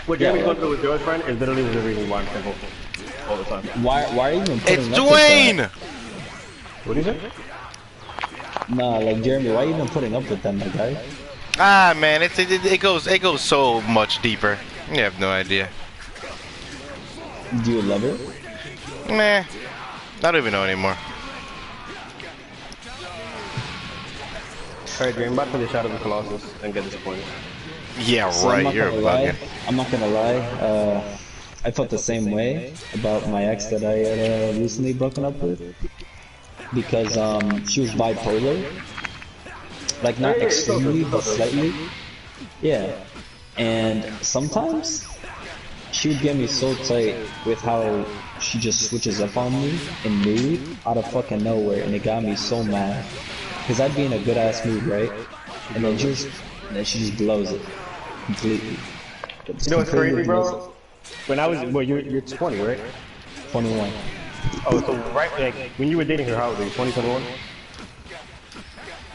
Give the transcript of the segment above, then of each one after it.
What Yeah, Jeremy's going through with Joe's friend is literally the reason why I'm simple all the time. why are you even putting It's up with that? Dwayne! What do you say? Nah, like Jeremy, why are you even putting up with that, my guy? Ah, man, it goes so much deeper. You have no idea. Do you love her? Meh. I don't even know anymore. Alright, Jeremy, I'm about to play the Shadow of the Colossus and get disappointed. Yeah, So right, you're bugging. I'm not gonna lie. I felt the same way about my ex that I had recently broken up with, because she was bipolar, like not extremely but slightly. Yeah, and sometimes she would get me so tight with how she just switches up on me in mood out of fucking nowhere, and it got me so mad. Cause I'd be in a good ass mood, right? And then she just blows it completely. You know what's crazy, bro? When I was, well, you're 20, right? 21. Oh, so right, like, when you were dating her, how old were you? 20, 21?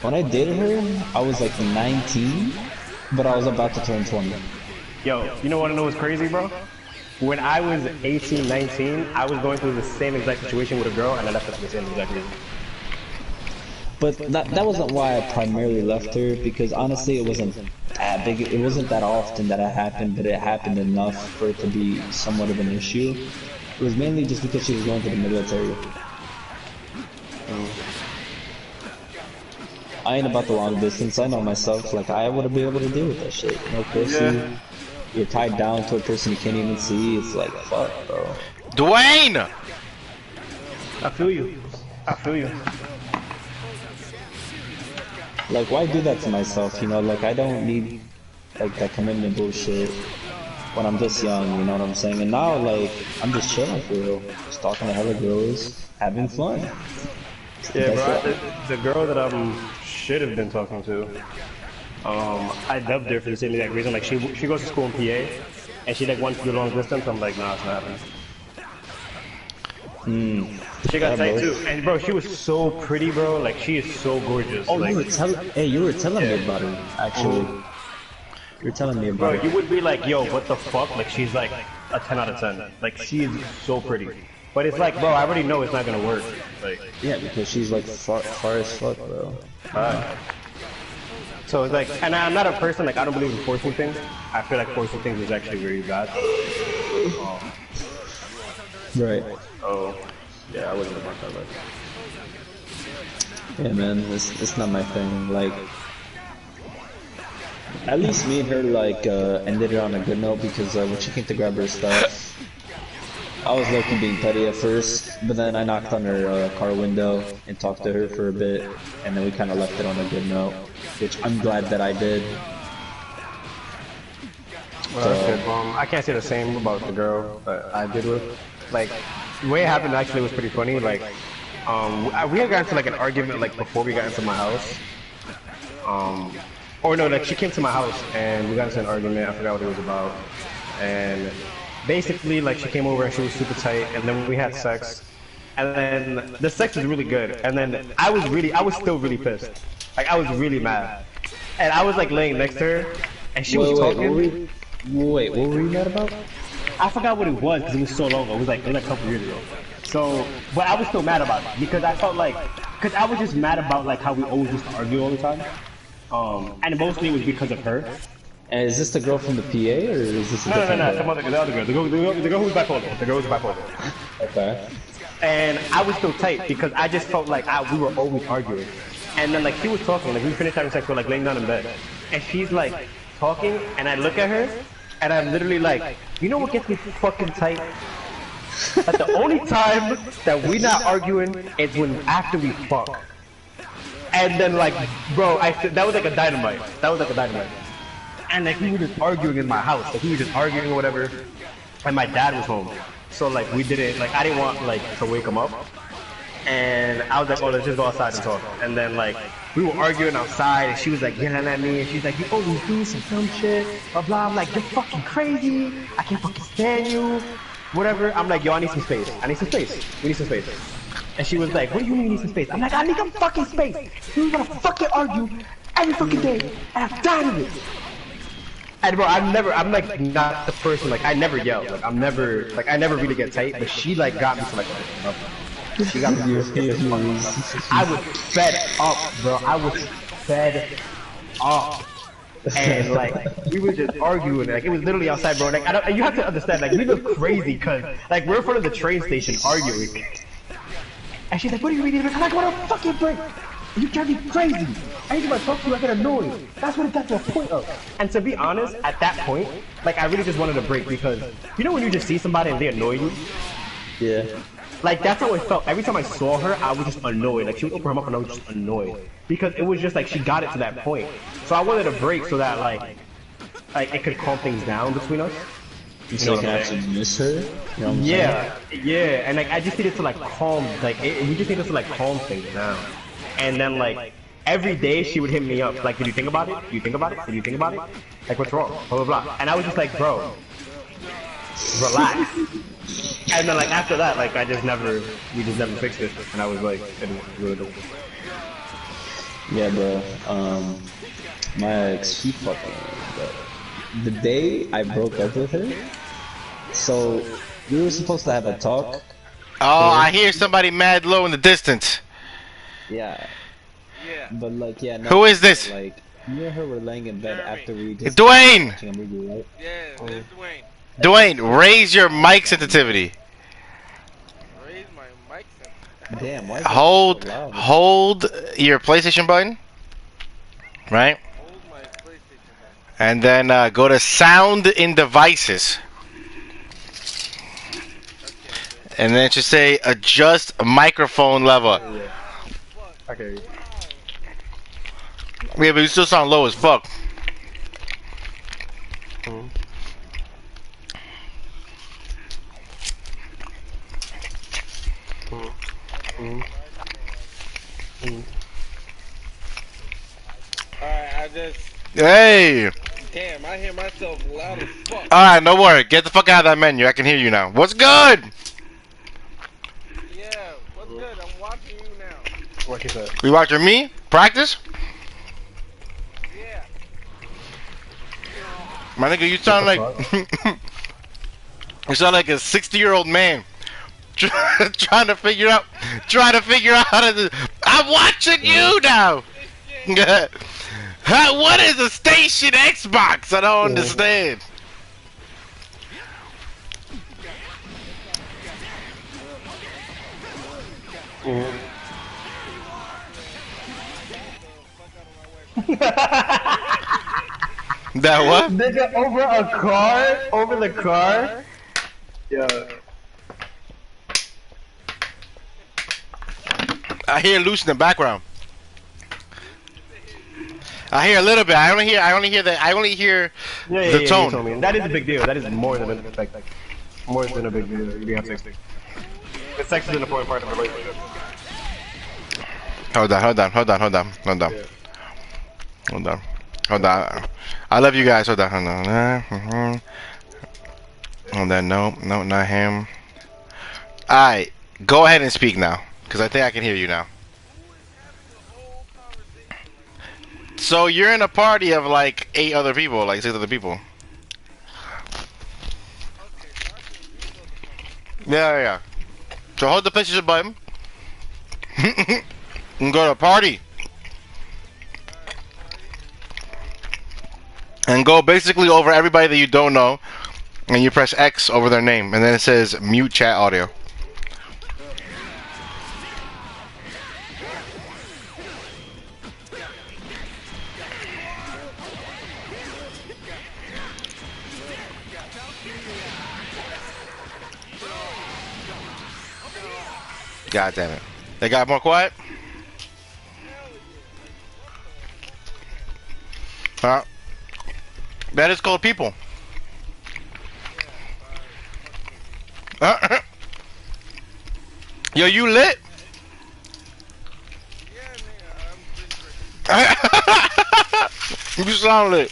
When I dated her, I was like 19, but I was about to turn 20. Yo, you know what I know what's crazy, bro? When I was 18, 19, I was going through the same exact situation with a girl, and I left her for the same exact reason. But that wasn't why I primarily left her, because honestly it wasn't that big, it wasn't that often that it happened, but it happened enough for it to be somewhat of an issue. It was mainly just because she was going to the military. I ain't about the long distance, I know myself, like I wouldn't be able to deal with that shit. No pussy, you're tied down to a person you can't even see, it's like, fuck, bro. Dwayne! I feel you. I feel you. Like, why do that to myself, you know? Like, I don't need, like, that commitment bullshit when I'm this young, you know what I'm saying? And now, like, I'm just chilling for real. Just talking to hella girls, having fun. Yeah, bro, the girl that I should have been talking to, I dubbed her for the same exact reason. Like, she goes to school in PA, and she, like, wants to do long distance. I'm like, nah, it's not happening. She got tight too, and bro, she was so pretty, bro. Like, she is so gorgeous. Oh, like, you were telling me about her, actually. You were telling me about bro, her. you would be like, yo, what the fuck? Like, she's like a 10 out of 10. Like, she is so pretty. But it's like, bro, I already know it's not gonna work. Like, Yeah, because she's, like, far as fuck, bro. so it's like, and I'm not a person, like, I don't believe in forcing things. I feel like forcing things is actually very bad. Right. Oh, yeah, I wasn't about that life. Yeah, man, it's not my thing. Like, at least me and her, like, ended it on a good note, because when she came to grab her stuff, I was low-key being petty at first, but then I knocked on her car window and talked to her for a bit, and then we kind of left it on a good note, which I'm glad that I did. Well, that's good. I can't say the same about the girl that I did with. Like, the way it happened actually was pretty funny. Like, we had gotten into like an argument like before we got into my house. Or no, like she came to my house and we got into an argument. I forgot what it was about. And basically, like she came over and she was super tight, and then we had sex. And then the sex was really good. And then I was still really pissed. Like I was really mad. And I was like laying next to her, and she was talking. Wait, what were you mad about? I forgot what it was because it was so long ago. It was like a couple years ago. So, but I was still mad about it because I felt like, because I was just mad about like how we always used to argue all the time. And mostly it was because of her. And is this the girl from the PA, or is this a No, different girl? come on, the other girl. The girl who's bipolar. The girl who's bipolar. Okay. And I was still tight because I just felt like we were always arguing. And then like she was talking, like we finished having sex, we're like laying down in bed. And she's like talking, and I look at her, and I'm literally like, you know what gets me fucking tight? That the only time that we not arguing is when after we fuck. And then like, bro, that was like a dynamite. That was like a dynamite. And like we were just arguing in my house. Like we were just arguing or whatever. And my dad was home. So like we didn't, like I didn't want like to wake him up. And I was like, oh, let's just go outside and talk. And then like, we were arguing outside and she was like yelling at me and she's like, you always do some dumb shit, blah blah. I'm like, you're fucking crazy. I can't fucking stand you. Whatever. I'm like, yo, I need some space. I need some space. We need some space. And she was like, what do you mean you need some space? I'm like, I need some fucking space. You wanna fucking argue every fucking day and I'm tired of it. And bro, I'm like not the person, like I never yell, like I never really get tight, but she like got me to like, she got me I was fed up, bro, I was fed up. And like, we were just arguing, like it was literally outside, bro, like and you have to understand, like we look crazy, cause like we're in front of the train station arguing. And she's like, what are you reading? I'm like, what a fucking break! You drive me crazy! Anytime I talk to you, I get annoyed. That's what it got to a point of. And to be honest, at that point, like I really just wanted a break because, you know when you just see somebody and they annoy you? Yeah. Like that's how it felt. Every time I saw her, I was just annoyed. Like she would open her mouth and I was just annoyed. Because it was just like she got it to that point. So I wanted a break so that like it could calm things down between us. So you can actually miss her? You know what I'm yeah, and like I just needed to like calm, like we just needed to like calm things down. And then like every day she would hit me up, like, did you think about it? Do you think about it? Did you think about it? Like what's wrong? Blah blah blah. And I was just like, bro, relax. And then like after that, like we just never fixed it. And I was like, it was really dope. Yeah, bro. My ex, she fucking. The day I broke up with her, so we were supposed to have a talk. Oh, I hear somebody mad low in the distance. Yeah. Yeah. But like, yeah. No, Who is this? Like, me and her were laying in bed after we just. Dwayne! Watching a movie, right? Yeah, there's Dwayne. Dwayne, raise your mic sensitivity. Raise my mic sensitivity. Damn, why is that Hold, so loud? hold your PlayStation button. Right? Hold my PlayStation back. And then go to sound in devices. And then it should say adjust microphone level. Okay. Yeah, but you still sound low as fuck. Alright, I just. Hey! Damn, I hear myself loud as fuck. Alright, no worry. Get the fuck out of that menu. I can hear you now. What's good? Yeah, what's good? I'm watching you now. What you said? You watching me? Practice? Yeah. My nigga, you sound like you sound like a 60-year-old man trying to figure out how to. I'm watching you now. What is a station Xbox? I don't understand. That what? Nigga, over a car? Over the car? Yeah. I hear loose in the background. I hear a little bit. I only hear the tone. You told me. That is a big deal. That is more than more than a big deal. You have sex. The sex is an important part of a relationship. Hold on. I love you guys. Hold on. Hold on. No, not him. Alright, go ahead and speak now. Because I think I can hear you now. So you're in a party of like 8 other people, like 6 other people. Yeah. So hold the PlayStation button. And go to party. And go basically over everybody that you don't know. And you press X over their name. And then it says mute chat audio. God damn it. They got more quiet? That is called people. Yo, you lit? You sound lit.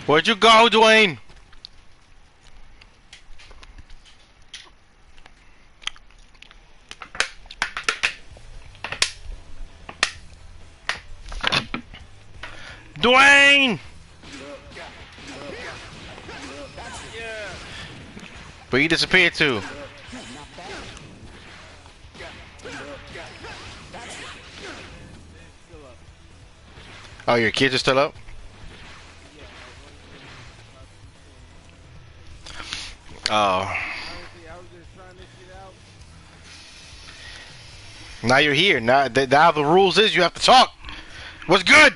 Where'd you go, Dwayne? Dwayne! Where you disappeared to? Oh, your kids are still up? Oh. I was just trying to get out. Now you're here. Now the rules is you have to talk. What's good?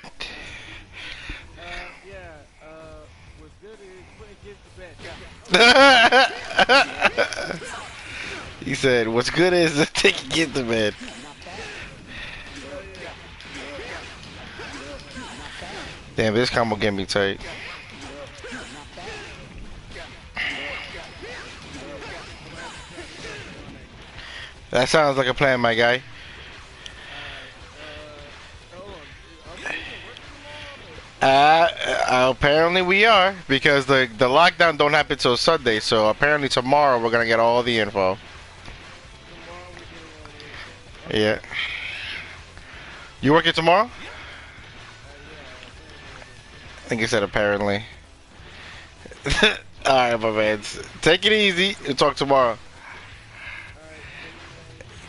What's good is putting kids to bed. He said, what's good is taking kids to bed. Damn, this combo getting me tight. That sounds like a plan, my guy. Apparently we are, because the lockdown don't happen till Sunday, so apparently tomorrow we're gonna get all the info. Yeah. You working tomorrow? I think he said apparently. Alright, my man. Take it easy. We'll talk tomorrow.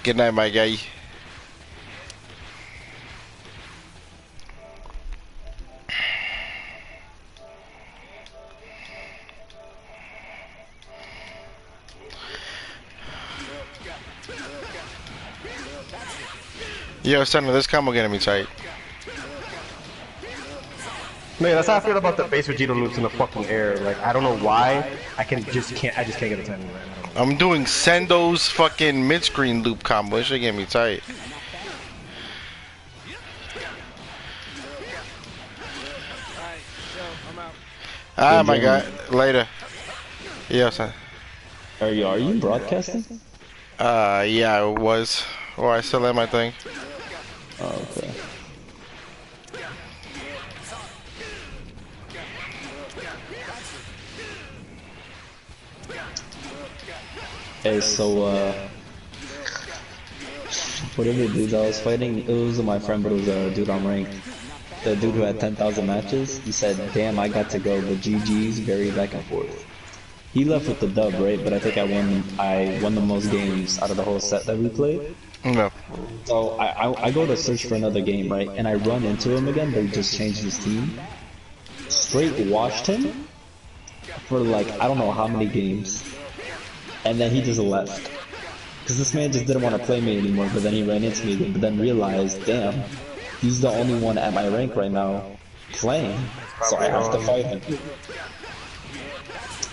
Good night, my guy. Yo, son, this combo getting me tight. Man, that's how I feel about the base Vegeta loops in the fucking air. Like, I don't know why. I just can't get a timing right now. I'm doing Sendo's fucking mid-screen loop combo. It should get me tight. Alright, my guy. Later. Yeah, son. Are you broadcasting? Yeah, I was. Or I still am, I think. Oh, okay. Hey, so, whatever dudes I was fighting, it was my friend, but it was a dude on rank. The dude who had 10,000 matches, he said, damn, I got to go, but GG's very back and forth. He left with the dub, right? But I think I won the most games out of the whole set that we played. No. So I go to search for another game, right? And I run into him again, but he just changed his team. Straight washed him for like, I don't know how many games. And then he just left. Because this man just didn't want to play me anymore, but then he ran into me again, but then realized, damn, he's the only one at my rank right now playing. So I have to fight him.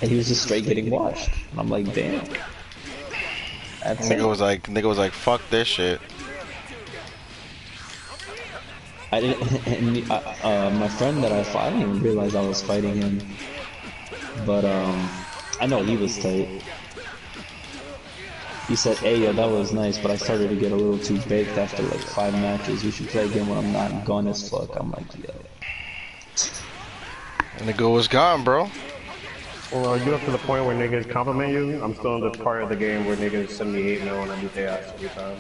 And he was just straight getting washed. And I'm like, damn. That's Nigga was like, fuck this shit. I didn't, and my friend that I fought, I didn't even realize I was fighting him. But I know he was tight. He said, hey yo, that was nice, but I started to get a little too baked after like 5 matches. We should play again when I'm not gone as fuck. I'm like, yo. Nigga was gone, bro. Well, you up to the point where niggas compliment you? I'm still in the part of the game where niggas send me hate mail and I do chaos every time.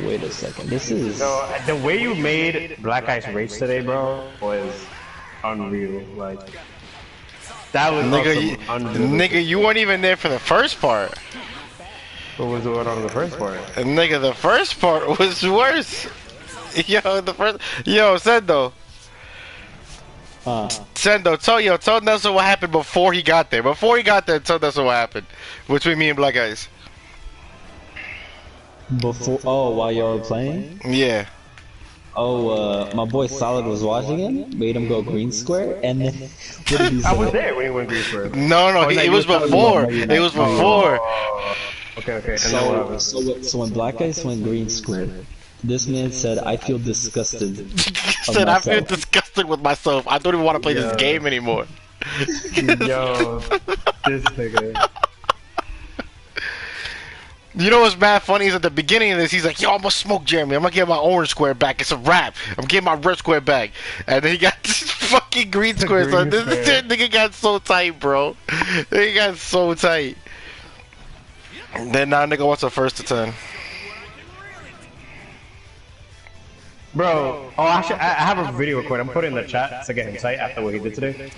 Wait a second, this is... No, the way you made Black Ice Rage today, bro, was unreal. Like, that was nigga, you weren't even there for the first part. What was going on in the first part? Nigga, the first part was worse. Yo, Sendo. Sendo, tell Nelson what happened before he got there. Before he got there, tell Nelson what happened between me and Black Ice. Before, oh, while y'all were playing? Yeah. My boy Solid was watching him, made him go green square, and then what did he I say? was there when he went green square. No, Oh, it you was were telling me before. about It was Mayonnaise. before. Okay. And then what happened? So when Black Ice went green square, this man said, "I feel disgusted." He of said, I feel myself." disgusted with myself. I don't even want to play this Yeah. game anymore. Yo, this nigga. You know what's mad funny is at the beginning of this, he's like, yo, I'm gonna smoke Jeremy. I'm gonna get my orange square back. It's a wrap. I'm getting my red square back. And then he got this fucking green square. So Green this square. nigga got so tight, bro. He got so tight. Then now nigga wants a first to 10. Bro, I have a video recorded. I'm putting it in the chat to get him tight after what he did today.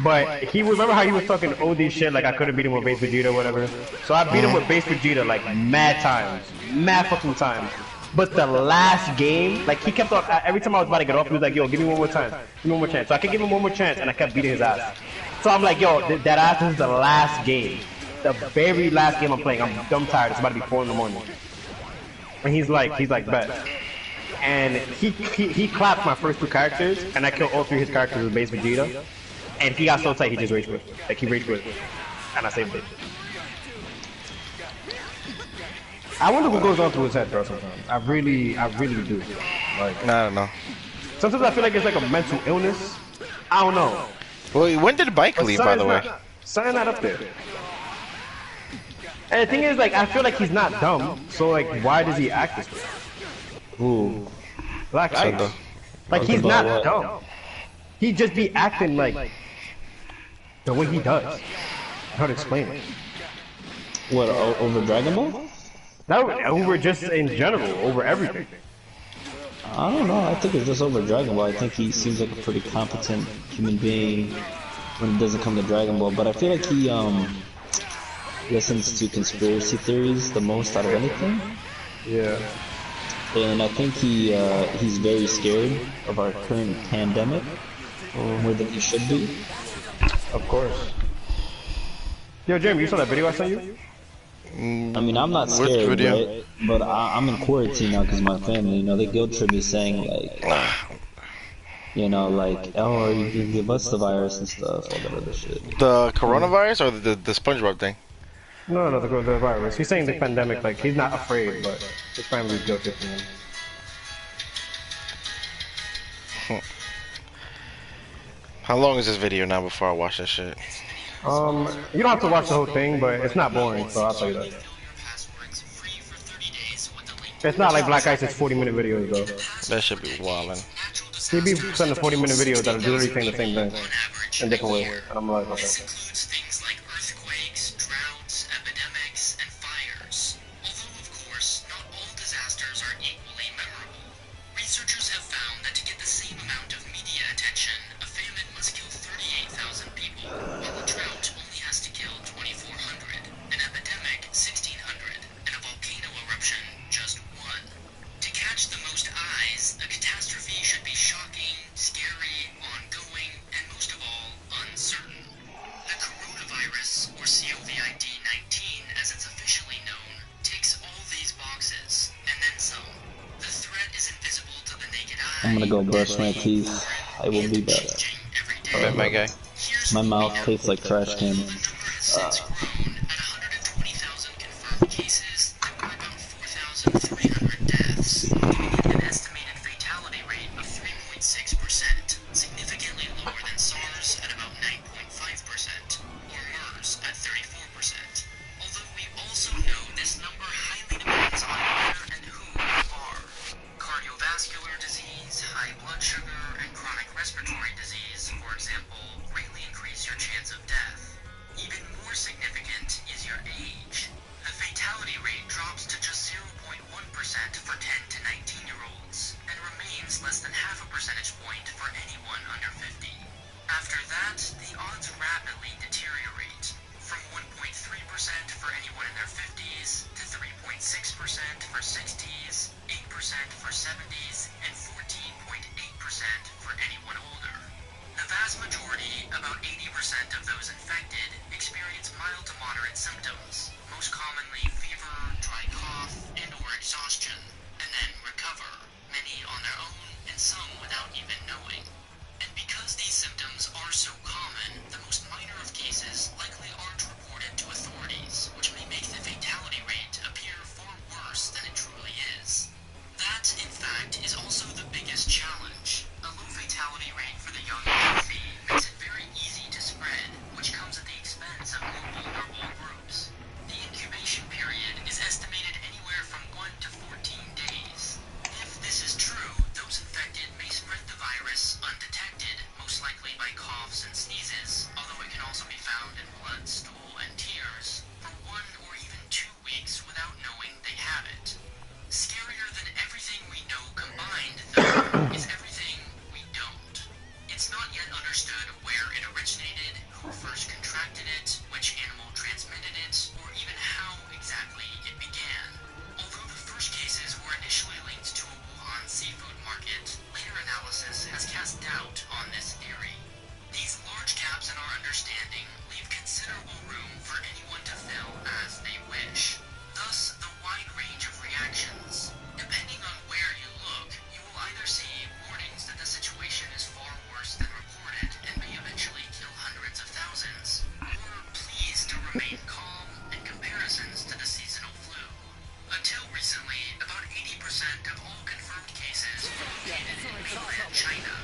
But he remember how he was talking OD shit like I couldn't beat him with base Vegeta or whatever. So I beat him with base Vegeta like mad times, mad fucking times. But the last game, like he kept on every time I was about to get off, he was like, "Yo, give me one more time, give me one more chance." So I could give him one more chance, and I kept beating his ass. So I'm like, "Yo, that ass is the last game, the very last game I'm playing. I'm dumb tired. It's about to be 4 in the morning." And he's like, "Bet." And he clapped my first 2 characters, and I killed all 3 of his characters with base Vegeta. And he got so tight, he just rage quit. Like, he rage quit. And I saved it. I wonder what goes on through his head, bro, sometimes. I really do. Like, I don't know. sometimes I feel like it's like a mental illness. I don't know. Well, when did Bike But leave, by the way? Something's not up there. And the thing is, like, I feel like he's not dumb. So, like, why does he act this way? Ooh. Black So Ice. the- Like, he's about not what? dumb. He just be acting like the way he does. How to explain it? What, over Dragon Ball? No, over just in general, over everything. I don't know. I think it's just over Dragon Ball. I think he seems like a pretty competent human being when it doesn't come to Dragon Ball. But I feel like he listens to conspiracy theories the most out of anything. Yeah. And I think he's very scared of our current pandemic more than he should be. Of course. Yo, Jeremy, you saw that video I sent you? I mean, I'm not Which scared, video? right? But I'm in quarantine now because my family, they guilt trip me saying like, like, oh, you can give us the virus and stuff, all that other shit. The coronavirus or the SpongeBob thing? No, the virus. He's saying the pandemic, like, he's not afraid, but his family's guilt tripping him. How long is this video now before I watch that shit? You don't have to watch the whole thing, but it's not boring, so I'll tell you that. It's not like Black Ice's 40-minute videos, though. That should be wildin'. He be sending 40-minute videos that are literally saying the same thing in different ways. And I'm like, okay. Includes things like earthquakes, droughts, epidemics, and fires. Although, of course, not all disasters are equally memorable. Researchers have found that to get the same amount of media attention, a famine must kill 38,000 people, while a drought only has to kill 2,400, an epidemic 1,600, and a volcano eruption just 1. To catch the most eyes, a catastrophe should be shocking, scary, ongoing, and most of all, uncertain. The coronavirus, or COVID-19, as it's officially known, ticks all these boxes, and then some. The threat is invisible to the naked eye. I'm gonna go brush my teeth. I will be back. Changing every day. Bet my guy. Here's My what we mouth know. tastes like trash can. The number has since grown at 120,000 confirmed cases. There were about 4,300 deaths, leaving an estimated fatality rate of 3.6%, significantly lower than SARS at about 9.5%, or MERS at 34%. Although we also know this number highly depends on where and who you are. Cardiovascular disease, high blood sugar, and chronic respiratory disease, for example, greatly increase your chance of death. Even more significant is your age. The fatality rate drops to just 0.1% for 10 to 19-year-olds, and remains less than half a percentage point for anyone under 50. After that, the odds rapidly deteriorate, from 1.3% for anyone in their 50s, to 3.6% for 60s, 8% for 70s, and 14.8% for anyone older. The vast majority, about 80% of those infected, experience mild to moderate symptoms, most commonly fever, dry cough, and/or exhaustion, and then recover. on their own, and some without even knowing. And because these symptoms are so common, the most minor of cases likely aren't reported to authorities, which may make the fatality rate appear far worse than it truly is. That, in fact, is also the biggest challenge. A low fatality rate for the young and healthy makes it very easy to spread, which comes at the expense of more vulnerable groups. The incubation period is estimated anywhere from 1 to 14 days. If this is true, those infected may spread the virus undetected, most likely by coughs and sneezes, although it can also be found in blood, stool, and tears, for 1 or even 2 weeks without knowing they have it. Scarier than everything we know combined, though, is everything we don't. It's not yet understood where it originated, who first contracted it, which animal transmitted it, or even how exactly it began. Although the first cases were initially linked to a Wuhan seafood market, later analysis has cast doubt on this theory. These large gaps in our understanding leave considerable room for anyone to fill as they wish. Thus, the wide range of reactions. Depending on where you look, you will either see warnings that the situation is far worse than reported and may eventually kill hundreds of thousands, or pleas to remain calm and comparisons to the seasonal flu. Until recently, about 80% of all confirmed cases were located in mainland China,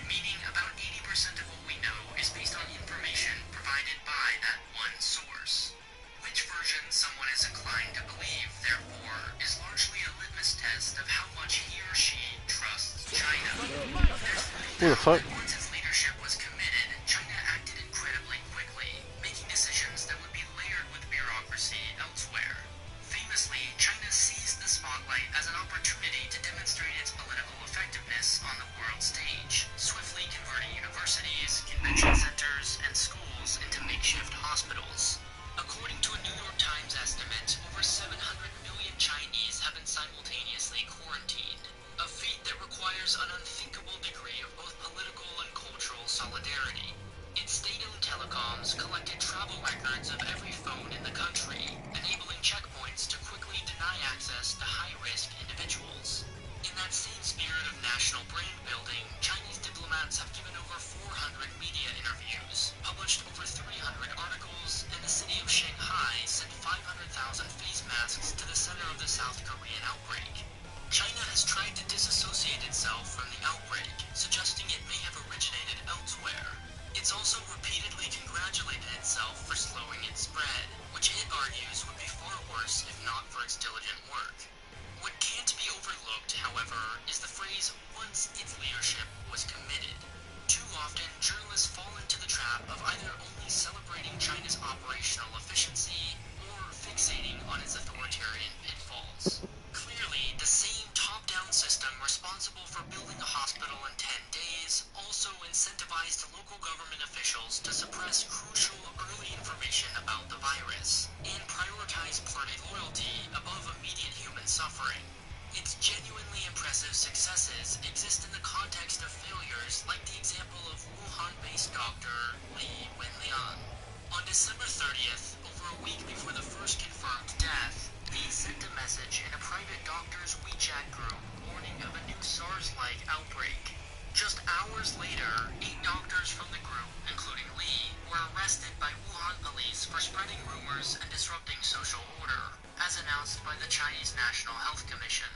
meaning about 80% of what we know is based on information provided by that one source. Which version someone is inclined to believe, therefore, is largely a litmus test of how much he or she trusts China. Who the fuck? Once its leadership was committed, China acted incredibly quickly, making decisions that would be layered with bureaucracy elsewhere. Famously, China seized the spotlight as an opportunity to demonstrate its political effectiveness on the world stage, swiftly converting universities, convention centers, and schools into makeshift hospitals. According to a New York Times estimate, over 700 million Chinese have been simultaneously quarantined, a feat that requires an unthinkable degree of both political and cultural solidarity. Its state-owned telecoms collected travel records of every phone in the country, enabling checkpoints to quickly deny access to high-risk individuals. In that same spirit of national brand building, Chinese diplomats have given over 400 media interviews, published over 300 articles, and the city of Shanghai sent 500,000 face masks to the center of the South Korean outbreak. China has tried to disassociate itself from the outbreak, suggesting it may have originated elsewhere. It's also repeatedly congratulated itself for slowing its spread, which it argues would be far worse if not for its diligent work. What can't be overlooked, however, is the phrase, once its leadership was committed. Too often, journalists fall into the trap of either only celebrating China's operational efficiency or fixating on its authoritarian pitfalls. Clearly, the same top-down system responsible for building a hospital in 10 days also incentivized local government officials to suppress crucial early information about the virus and prioritize party loyalty above immediate human suffering. Its genuinely impressive successes exist in the context of failures like the example of Wuhan-based doctor Li Wenliang. On December 30th, over a week before the first confirmed death, Li sent a message in a private doctor's WeChat group warning of a new SARS-like outbreak. Just hours later, 8 doctors from the group, including Li, were arrested by Wuhan police for spreading rumors and disrupting social order, as announced by the Chinese National Health Commission.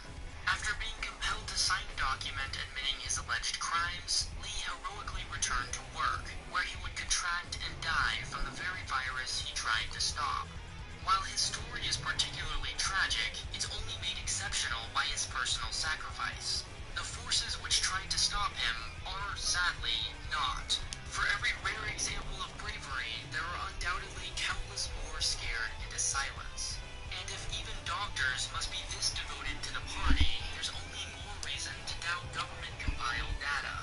After being compelled to sign a document admitting his alleged crimes, Li heroically returned to work, where he would contract and die from the very virus he tried to stop. While his story is particularly tragic, it's only made exceptional by his personal sacrifice. The forces which tried to stop him are, sadly, not. For every rare example of bravery, there are undoubtedly countless more scared into silence. And if even doctors must be this devoted to the party, there's only more reason to doubt government-compiled data.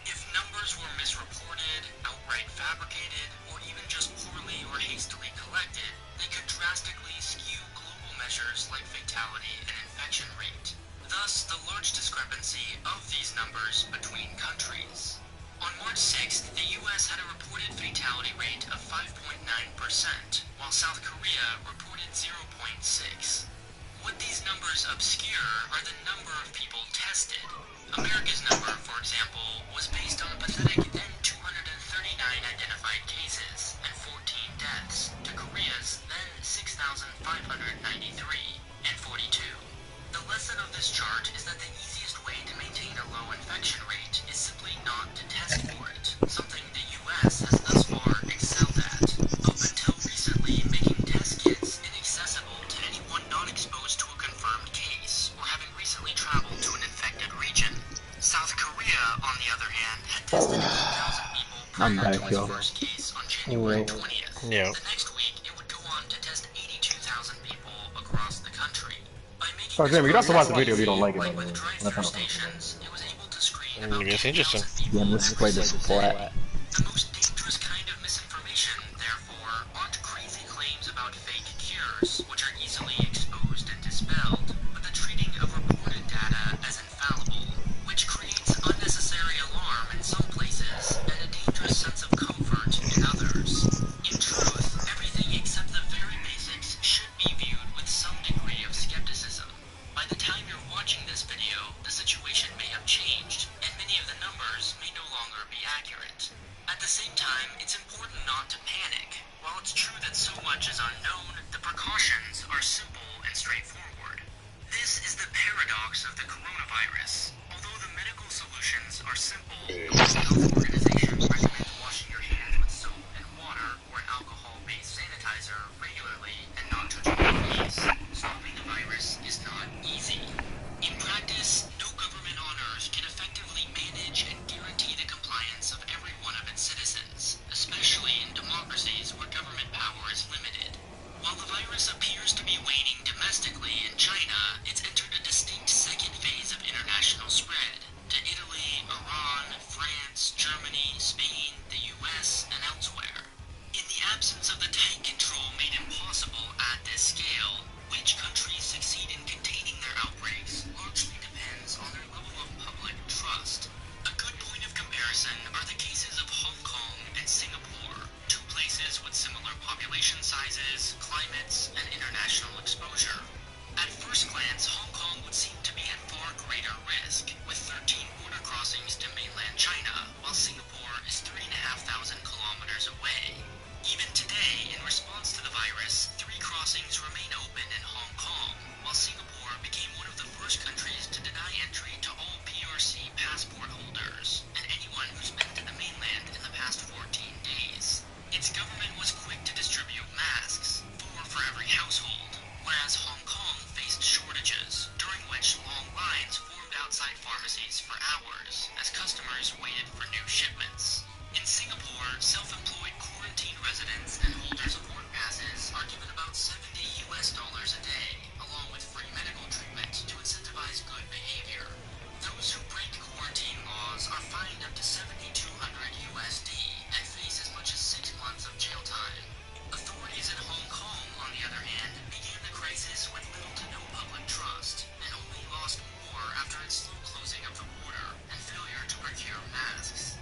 If numbers were misreported, outright fabricated, or even just poorly or hastily collected, they could drastically skew global measures like fatality and infection rate. Thus, the large discrepancy of these numbers between countries. On March 6th, the US had a reported fatality rate of 5.9%, while South Korea reported 0.6%. What these numbers obscure are the number of people tested tested. America's number, for example, was based on a pathetic then 239 identified cases and 14 deaths to Korea's then 6,593 and 42. The lesson of this chart is that the easiest way to maintain a low infection rate is simply not to test for it, something the US has thus far excelled at, up until recently making test kits inaccessible to anyone not exposed to a confirmed case or having recently traveled to an infected region. South Korea, on the other hand, had tested 1,000 people prior to its first case on January 20th. Yeah. The next week, it would go on to test 82,000 people across the country. By making Oh, this Jamie, you don't have to watch the process video if you don't like it. easy, by the way. with drive-through That's not- stations, it was able to screen I about guess interesting. 10,000 people Yeah, let's play this flat. The most dangerous kind of misinformation, therefore, aren't crazy claims about fake cures, which are easily exposed and dispelled, but the treating of reported data as infallible, which creates unnecessary alarm in some places and a dangerous sense of comfort in others. In truth, everything except the very basics should be viewed with some degree of skepticism. By the time you're watching this video, the situation may have changed, and many of the numbers may no longer be accurate. At the same time, it's important not to panic. While it's true that so much is unknown, the precautions are simple and straightforward. This is the paradox of the coronavirus. Although the medical solutions are simple, the World Health Organization recommends washing your hands with soap and water or an alcohol-based sanitizer regularly and not touching your face. Stopping the virus is not easy. In practice, no government on earth can effectively manage and guarantee the compliance of every one of its citizens, especially in democracies where government power is limited. While the virus appears to be waning domestically in China, it's entered a distinct second phase of international spread to Italy, Iran, France, Germany, Spain, the US, and elsewhere. In the absence of the tight control made impossible at this scale, which countries succeed in containing their outbreaks largely depends on their level of public trust. A good point of comparison are the cases of Hong Kong and Singapore, two places with similar population sizes, climates, and international exposure. At first glance, Hong Kong would seem to be at far greater risk, with 13 border crossings to mainland China, while Singapore is 3,500 kilometers away. Even today, in response to the virus, 3 crossings remain open in Hong Kong, while Singapore became one of the first countries to deny entry to all PRC passport holders, and anyone who's been to the mainland in the past 14 days. Its government was quick to distribute masks, 4 for every household, whereas Hong Kong faced shortages, during which long lines formed outside pharmacies for hours, as customers waited for new shipments. In Singapore, self-employed quarantine residents and holders of work passes are given about $70 a day, along with free medical treatment to incentivize good behavior. Those who break quarantine laws are fined up to $7,200 and face as much as 6 months of jail time. Authorities in Hong Kong, on the other hand, began the crisis with little to no public trust, and only lost more after its slow closing of the border and failure to procure masks.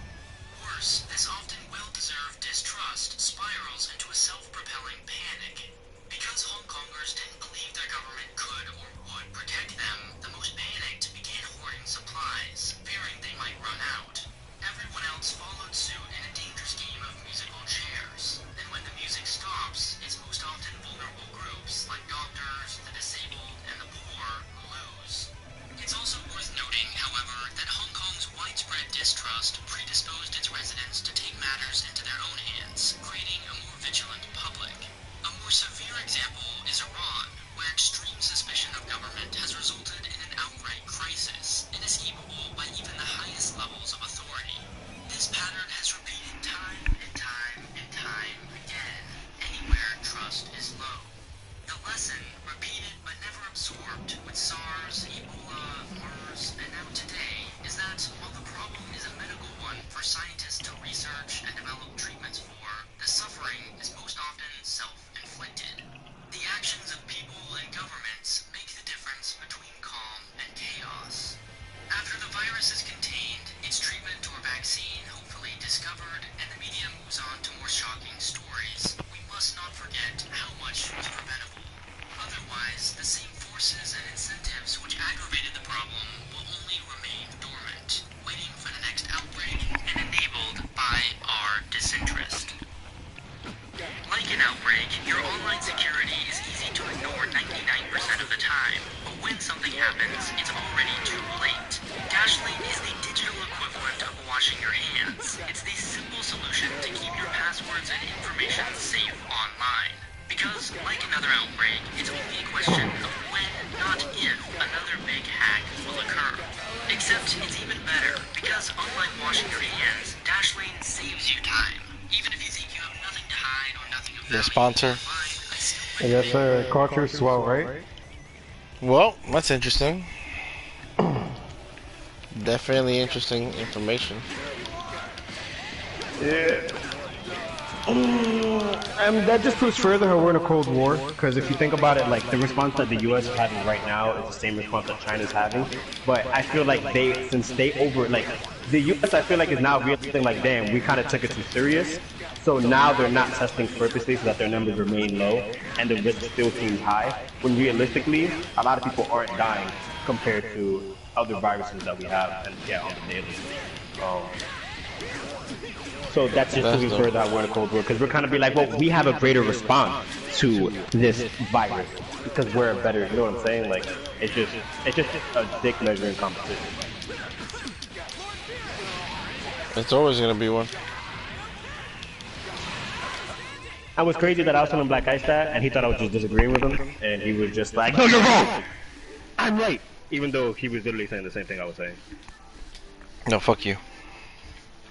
Worse, this often well-deserved distrust spirals into a self-propelling panic. Because Hong Kongers didn't believe their government could or would protect them, the most panicked began hoarding supplies, fearing they might run out. Everyone else followed suit in a dangerous game of musical chairs, and when the music stops, it's most often vulnerable groups like doctors, the disabled, and the poor who lose. It's also worth noting, however, that Hong Kong's widespread distrust predisposed its residents to take matters into their own hands, creating a more vigilant public. A more severe example is Iran, where extreme suspicion of government has resulted in an outright crisis, inescapable by even the highest levels of authority. This pattern has repeated time and time and time again, anywhere trust is low. The lesson, repeated but never absorbed with SARS, Ebola, MERS, and now today, is that while the problem is a medical one for scientists to research and develop treatments for, the suffering is most often self-inflicted. The actions of people and governments make the difference between calm and chaos. After the virus is contained, its treatment or vaccine hopefully discovered, and the media moves on to more shocking stories, we must not forget how much was preventable. Otherwise, the same forces and incentives which aggravated the problem will only another outbreak, it's only a question of when, not if, another big hack will occur. Except it's even better, because unlike washing your hands, Dashlane saves you time. Even if you think you have nothing to hide or nothing of The value sponsor. to find, Yes, sir. Culture swell, right? Well, that's interesting. Definitely interesting information. Yeah. That just proves further how we're in a Cold War. Because if you think about it, like the response that the U.S. is having right now is the same response that China's having. But I feel like since they the U.S. I feel like is now realizing like, damn, we kind of took it too serious. So now they're not testing purposely so that their numbers remain low and the risk still seems high. When realistically, a lot of people aren't dying compared to other viruses that we have and on the daily. So that's just moving further how we're in a Cold War, because we're kind of be like, well, we have a greater response to this virus because we're a better, you know what I'm saying? Like, it's just a dick measuring competition. It's always gonna be one. And what's crazy that I was telling Black Ice that, and he thought I was just disagreeing with him, and he was just like, no, you're wrong! I'm right! Even though he was literally saying the same thing I was saying. No, fuck you.